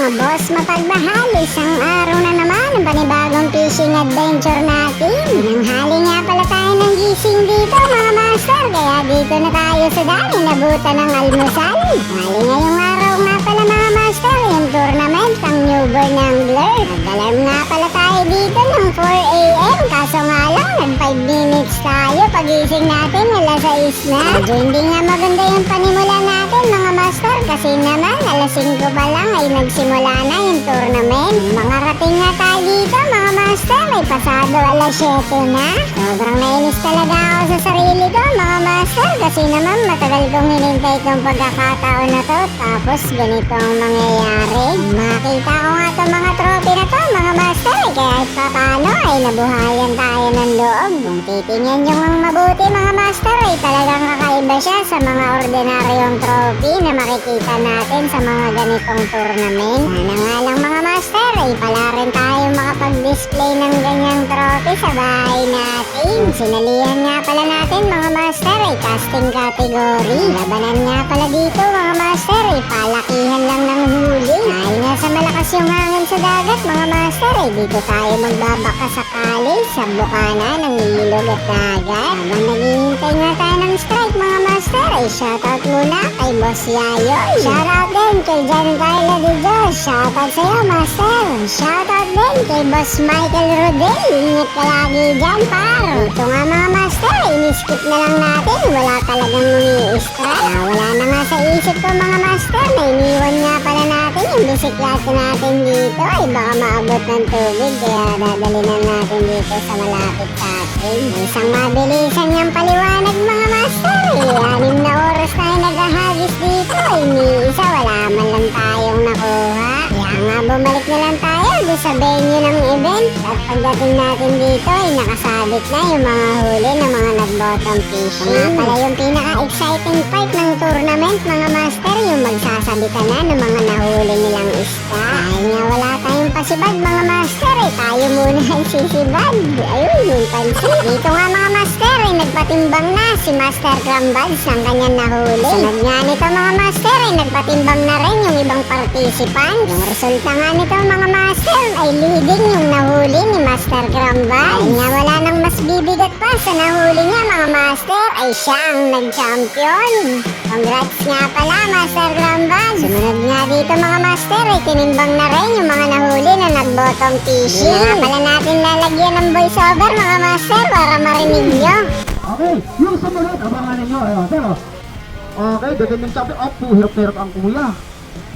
mga boss, mapagmahal. Isang araw na naman ang panibagong fishing adventure natin. Nanghali nga pala tayo ng gising dito mga master, kaya dito na tayo sa dami nabutan ng almusal. Hali ngayong araw nga pala mga master, yung tournament ng newborn angler. Nag-alarm nga pala tayo dito ng 4 AM, kaso nga lang nag 5 minutes tayo pagising natin alas 6 na. Medyo hindi nga maganda yung panimula natin mga master, kasi naman alas 5 pa lang ay nagsimula na yung tournament. Mga rating nga tayo dito mga master, ay pasado alas 7 na. Sobrang nainis talaga ako sa sarili ko mga master, kasi naman matagal kong hinintay itong pagkakataon na to, tapos ganito ang mangyayari. Makita ko nga itong mga trophy na to mga master, kaya paano ay nabuhayan tayo ng loob. Kung titingnan nyo ang mabuti mga master, ay talagang kakaiba siya sa mga ordinaryong trophy na makikita natin sa mga ganitong tournament. Sana nga lang mga master, ay pala rin tayo makapag-display ng ganyang trophy sa bahay natin. Sinalihan nga pala natin mga master ay casting category. Labanan nga pala dito mga master ay palakihan lang ng huli. Dahil nga sa malakas yung hangin sa dagat mga master, ay dito tayo magbabaka sakali sa bukana ng ilog at dagat. Habang naghihintay nga tayo ng strike mga master, ay shoutout muna kay Boss Yayoy. Shoutout din kay John Carlo de Dios. Shoutout sa'yo master. Shoutout din kay Boss Michael Rodel. Ingat ka lagi dyan par. Ito nga mga master, iniskip na lang natin. Wala talagang umi-strike. Wala na nga sa isip ko mga master, na iniwan nga pala natin yung bisikleta natin dito. Ay baka maabot ng tubig, kaya dadalinan natin dito sa malapit sa atin. Isang mabilisan niyang paliwanag mga master. 6 na oras tayo naghahagis dito. Ay ni-isa wala man lang tayong nakuha. Kaya nga bumalik na lang tayo doon sa venue ng event. At pagdating natin dito ay nakasabit na yung mga huli ng mga nag-bottom fishing. Nga pala yung pinaka-exciting part ng tournament mga master, yung magsasabitan na ng mga nahuli nilang isda. Dahil nga wala tayong pasibad mga master, ay tayo muna ang sisibad. Ayun yung pansin. Dito nga mga master ay nagpatimbang na si Master Crambads ng kanyang nahuli. Sunod nga nito mga master ay nagpatimbang na rin yung ibang participants. Yung resulta nga nito mga master ay leading yung nahuli ni Master Crambads. Dahil nga wala nang mas bibigat pa sa nahuli niya mga master, ay siya ang nag-champion. Congrats nga pala Master Crambads. Sumunod nga dito mga master ay tinimbang na rin yung mga nahuli na nag-bottom fishing. Hindi nga pala natin lalagyan ng voiceover mga master para marinig nyo. Okay, yung sumunod, abangan ninyo. Ayun, pero, okay, gagandang champion. Oh, hirap-hirap ang kuya.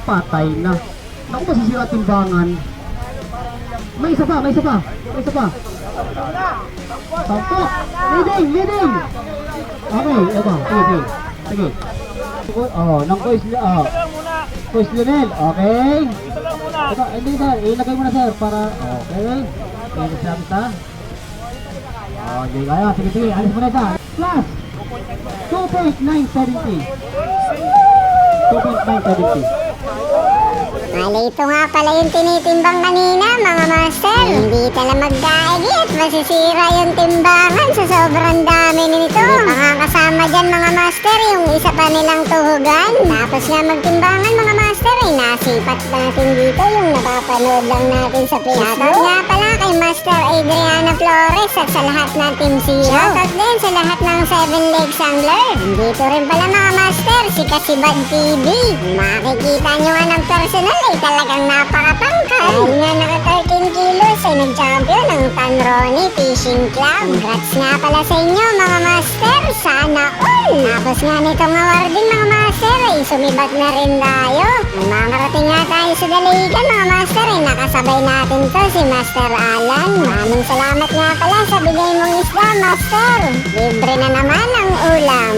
Patay na. Naku, masisira timbangan. May isa pa, may isa pa. May isa pa. Sampo. Leading. Okay, ito. Sige. Sige. Oh, ng Coach Lionel. Okay. Ito, hindi sir. Ilagay mo na sir para, okay. Okay, isa. Oh, hindi kaya. Sige. Alis mo na ito. Plus 2.970. 2.970. Malito nga pala yung tinitimbang kanina mga master. Hindi tala magdaigi at masisira yung timbangan sa sobrang dami nito. Hindi pa nga kasama dyan mga master yung isa pa nilang tuhugan. Tapos nga magtimbangan mga master ay nasipat natin dito yung napapanood lang natin sa Facebook. Shoutout nga pala kay Master Adriana Flores at sa lahat ng Team Zero. Shoutout din sa lahat ng 7 Legs Angler. Dito rin pala mga master si Kasibad TV. Makikita nyo nga ng personal ay talagang napakatangkad. Dahil nga naka 13 kilos ay nag-champion ng Tanroni Fishing Club. Congrats nga pala sa inyo mga master. Sana all! Tapos nga nitong awarding mga master ay sumibat na rin tayo. Nung makarating nga tayo sa daligan mga master ay nakasabay natin to si Master Alan. Maraming salamat nga pala sa bigay mong isda master. Libre na naman ang ulam.